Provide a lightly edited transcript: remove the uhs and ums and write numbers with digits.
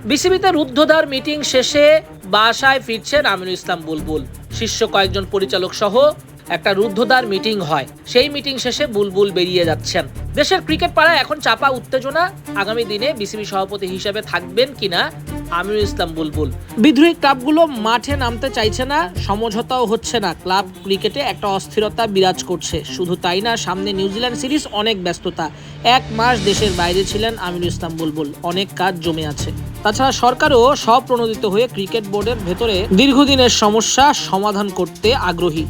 বিসিবিতে রুদ্ধদ্বার meeting শেষে বাসায় ফিরছেন আমিনুল ইসলাম বুলবুল। শীর্ষ কয়েকজন পরিচালক সহ একটা রুদ্ধদ্বার মিটিং হয়। সেই মিটিং শেষে বুলবুল বেরিয়ে যাচ্ছেন। দেশের ক্রিকেট পাড়ায় এখন চাপা উত্তেজনা, আগামী দিনে বিসিবি সভাপতি হিসেবে থাকবেন কিনা আমিনুল ইসলাম বুলবুল। বিদ্রোহী ক্লাবগুলো মাঠে নামতে চাইছে না, সমঝোতাও হচ্ছে না। ক্লাব ক্রিকেটে একটা অস্থিরতা বিরাজ করছে। শুধু তাই না, সামনে নিউজিল্যান্ড সিরিজ, অনেক ব্যস্ততা। 1 মাস দেশের বাইরে ছিলেন আমিনুল ইসলাম বুলবুল, অনেক কাজ জমে আছে। তাছাড়া সরকারও স্বপ্রণোদিত হয়ে ক্রিকেট বোর্ডের ভেতরে দীর্ঘদিনের সমস্যা সমাধান করতে আগ্রহী।